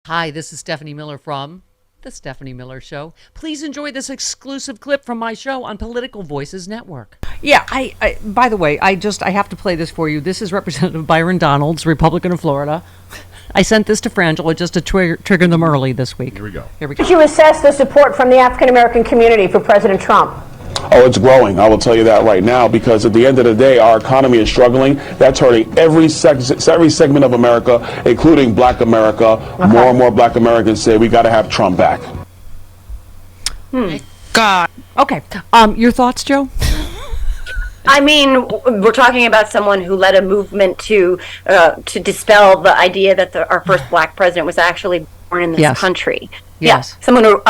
Hi, this is Stephanie Miller from The Stephanie Miller Show. Please enjoy this exclusive clip from my show on Political Voices Network. Yeah, by the way, I have to play this for you. This is Representative Byron Donalds, Republican of Florida. I sent this to Frangela just to trigger them early this week. Here we go. How did you assess the support from the African-American community for President Trump? Oh, it's growing. I will tell you that right now, because at the end of the day, our economy is struggling. That's hurting every segment of America, including Black America. Okay. More and more Black Americans say we got to have Trump back. God. Okay. Your thoughts, Joe? I mean, we're talking about someone who led a movement to dispel the idea that our first Black president was actually born in this country. Yes. Yeah. Someone who,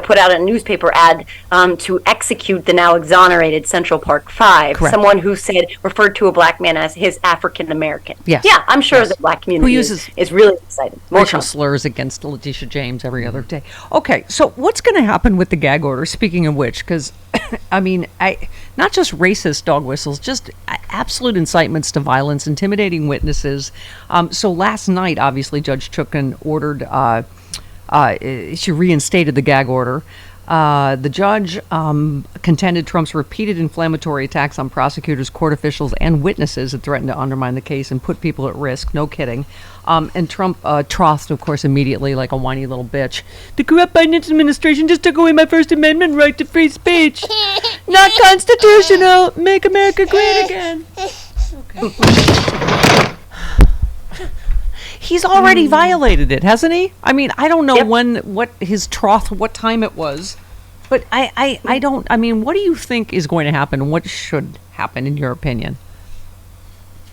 put out a newspaper ad to execute the now exonerated Central Park Five. Correct. Someone who referred to a Black man as his African American. Yes. Yeah, I'm sure the Black community is really excited. Racial slurs against Letitia James every other day. Okay, so what's going to happen with the gag order? Speaking of which, because I mean, not just racist dog whistles, just absolute incitements to violence, intimidating witnesses. So last night, obviously, Judge Chutkan ordered. She reinstated the gag order. The judge contended Trump's repeated inflammatory attacks on prosecutors, court officials, and witnesses that threatened to undermine the case and put people at risk. No kidding. And Trump trothed, of course, immediately like a whiny little bitch. The corrupt Biden administration just took away my First Amendment right to free speech. Not constitutional. Make America great again. Okay. He's already violated it, hasn't he? I mean, I don't know what time it was, but what do you think is going to happen? What should happen, in your opinion?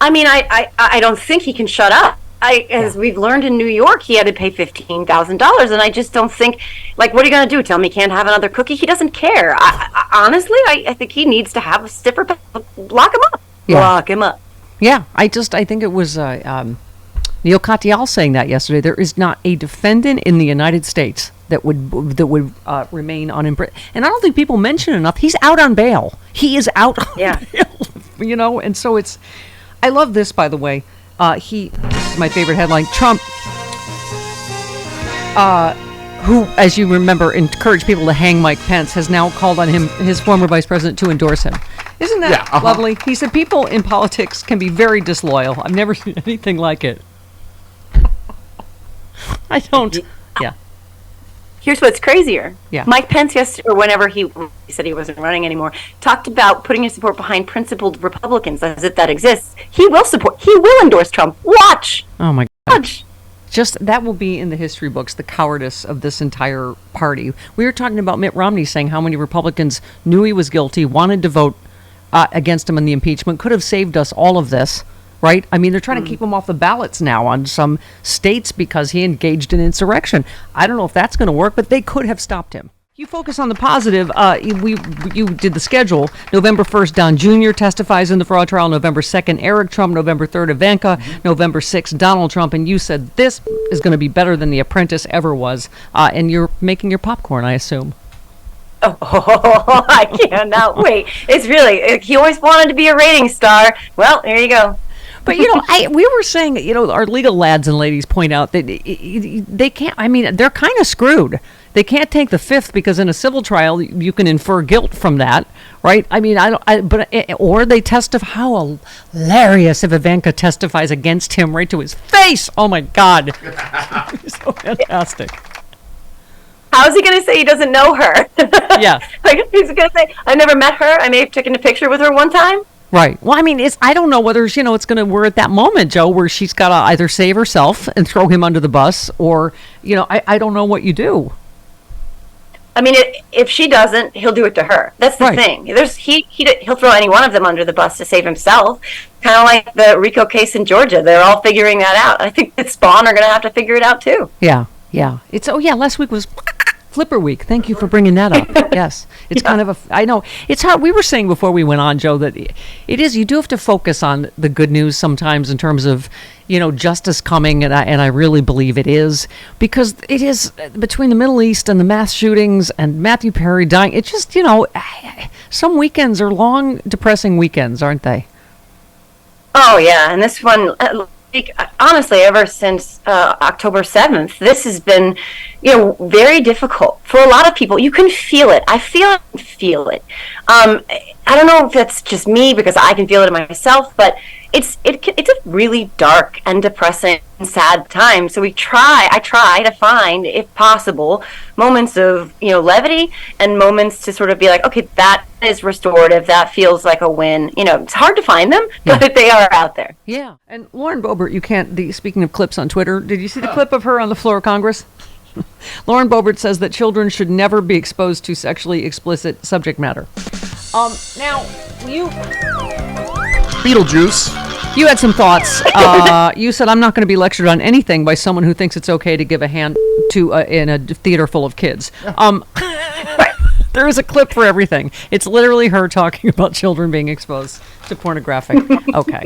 I mean, I don't think he can shut up. As we've learned in New York, he had to pay $15,000, and I just don't think, what are you going to do? Tell him he can't have another cookie? He doesn't care. Honestly, I think he needs to have a stiffer, lock him up. Yeah. Lock him up. Yeah, I think it was Neil Katyal saying that yesterday. There is not a defendant in the United States that would remain unimprisoned. And I don't think people mention enough. He's out on bail. He is out on bail. And so I love this, by the way. This is my favorite headline. Trump, who, as you remember, encouraged people to hang Mike Pence, has now called on his former vice president, to endorse him. Isn't that lovely? He said people in politics can be very disloyal. I've never seen anything like it. I don't. Yeah. Here's what's crazier. Yeah. Mike Pence, or whenever he said he wasn't running anymore, talked about putting his support behind principled Republicans, as if that exists. He will endorse Trump. Watch. Oh my God. Watch. Just that will be in the history books, the cowardice of this entire party. We were talking about Mitt Romney saying how many Republicans knew he was guilty, wanted to vote against him in the impeachment, could have saved us all of this. Right? I mean, they're trying to keep him off the ballots now on some states because he engaged in insurrection. I don't know if that's going to work, but they could have stopped him. You focus on the positive. You did the schedule. November 1st, Don Jr. testifies in the fraud trial. November 2nd, Eric Trump. November 3rd, Ivanka. November 6th, Donald Trump. And you said this is going to be better than The Apprentice ever was. And you're making your popcorn, I assume. Oh, I cannot wait. It's really, he always wanted to be a rating star. Well, there you go. But, we were saying, our legal lads and ladies point out that they can't, they're kind of screwed. They can't take the fifth because in a civil trial, you can infer guilt from that, right? Or they testify. How hilarious if Ivanka testifies against him right to his face. Oh, my God. So fantastic. How is he going to say he doesn't know her? Yeah. He's going to say, I never met her. I may have taken a picture with her one time. Right. Well, I don't know whether, we're at that moment, Joe, where she's got to either save herself and throw him under the bus or, I don't know what you do. If she doesn't, he'll do it to her. That's the thing. He'll throw any one of them under the bus to save himself. Kind of like the RICO case in Georgia. They're all figuring that out. I think that Spawn are going to have to figure it out, too. Yeah. Yeah. Last week was Flipper Week. Thank you for bringing that up. Yes. It's kind of I know. It's how we were saying before we went on, Joe, that it is, you do have to focus on the good news sometimes in terms of, justice coming. And I really believe it is, because it is between the Middle East and the mass shootings and Matthew Perry dying. It's just, some weekends are long, depressing weekends, aren't they? Oh, yeah. And this one, honestly, ever since October 7th, this has been, very difficult for a lot of people. You can feel it. I feel it. I don't know if that's just me because I can feel it in myself, but it's a really dark and depressing and sad time. So I try to find, if possible, moments of, levity and moments to sort of be like, okay, that is restorative. That feels like a win. It's hard to find them, but they are out there. Yeah. And Lauren Boebert, speaking of clips on Twitter, did you see the clip of her on the floor of Congress? Lauren Boebert says that children should never be exposed to sexually explicit subject matter. Now, Beetlejuice. You had some thoughts. You said, I'm not going to be lectured on anything by someone who thinks it's okay to give a hand to in a theater full of kids. There is a clip for everything. It's literally her talking about children being exposed to pornographic. Okay.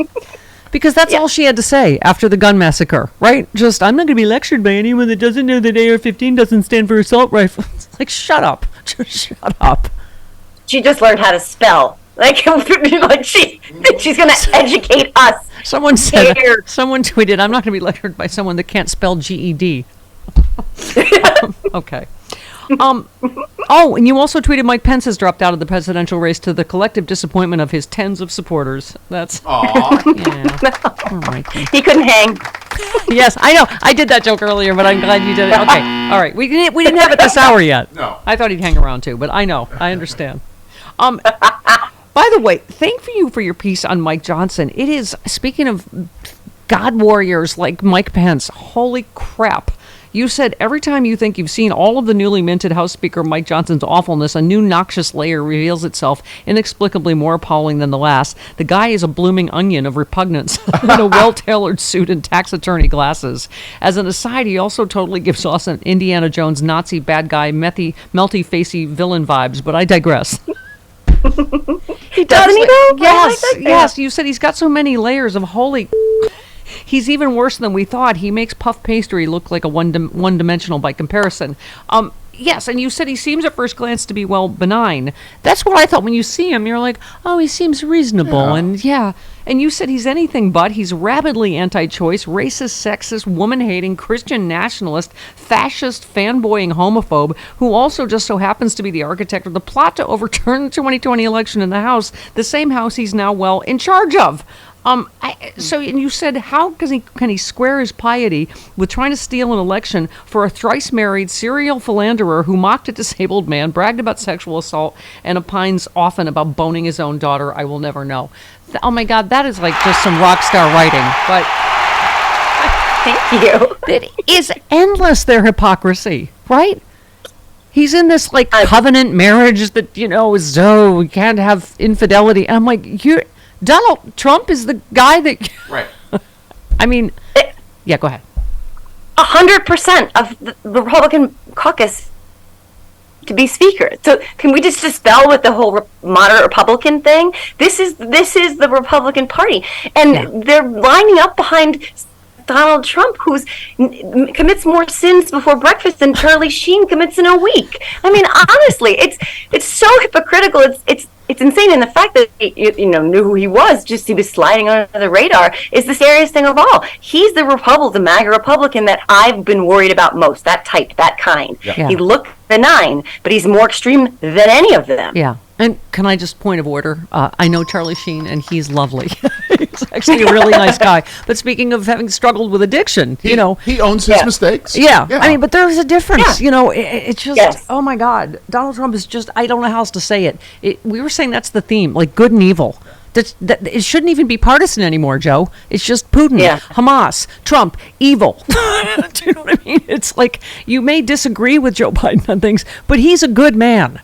Because that's all she had to say after the gun massacre, right? Just, I'm not going to be lectured by anyone that doesn't know that AR-15 doesn't stand for assault rifle. It's like, shut up. Just shut up. She just learned how to spell. She's going to educate us. Someone tweeted, I'm not going to be lectured by someone that can't spell GED. Okay. And you also tweeted Mike Pence has dropped out of the presidential race to the collective disappointment of his tens of supporters. That's... Yeah. He couldn't hang. Yes, I know. I did that joke earlier, but I'm glad you did it. Okay. All right. We didn't have it this hour yet. No. I thought he'd hang around too, but I know. I understand. By the way, thank you for your piece on Mike Johnson. It is, speaking of God warriors like Mike Pence, holy crap. You said every time you think you've seen all of the newly minted House Speaker Mike Johnson's awfulness, a new noxious layer reveals itself, inexplicably more appalling than the last. The guy is a blooming onion of repugnance in a well-tailored suit and tax attorney glasses. As an aside, he also totally gives us an Indiana Jones Nazi bad guy, melty-facey villain vibes, but I digress. He doesn't he though? Yes. You said he's got so many layers of holy... He's even worse than we thought. He makes puff pastry look like a one-dimensional by comparison. Yes, and you said he seems at first glance to be, benign. That's what I thought when you see him. You're like, oh, he seems reasonable. And you said he's anything but. He's rabidly anti-choice, racist, sexist, woman-hating, Christian nationalist, fascist, fanboying homophobe, who also just so happens to be the architect of the plot to overturn the 2020 election in the House, the same House he's now, in charge of. And you said, how can he square his piety with trying to steal an election for a thrice-married serial philanderer who mocked a disabled man, bragged about sexual assault, and opines often about boning his own daughter? I will never know. Oh my God, that is like just some rock star writing. But thank you. It is endless, their hypocrisy, right? He's in this covenant marriage that is we can't have infidelity. And I'm like, Donald Trump is the guy that... Right. I mean... Yeah, go ahead. 100% of the Republican caucus to be speaker. So can we just dispel with the whole moderate Republican thing? This is the Republican Party. And they're lining up behind Donald Trump, who commits more sins before breakfast than Charlie Sheen commits in a week. I mean, honestly, it's so hypocritical. It's insane, and the fact that he knew who he was, just he was sliding under the radar, is the scariest thing of all. He's the MAGA Republican that I've been worried about most. That type, that kind. Yeah. He looked benign, but he's more extreme than any of them. Yeah. And can I just point of order? I know Charlie Sheen, and he's lovely. He's actually a really nice guy. But speaking of having struggled with addiction, he owns his mistakes. Yeah. I mean, but there's a difference. Yeah. It's just, oh my God, Donald Trump is just, I don't know how else to say it. We were saying that's the theme, like good and evil. That it shouldn't even be partisan anymore, Joe. It's just Putin, Hamas, Trump, evil. Do you know what I mean? It's like you may disagree with Joe Biden on things, but he's a good man.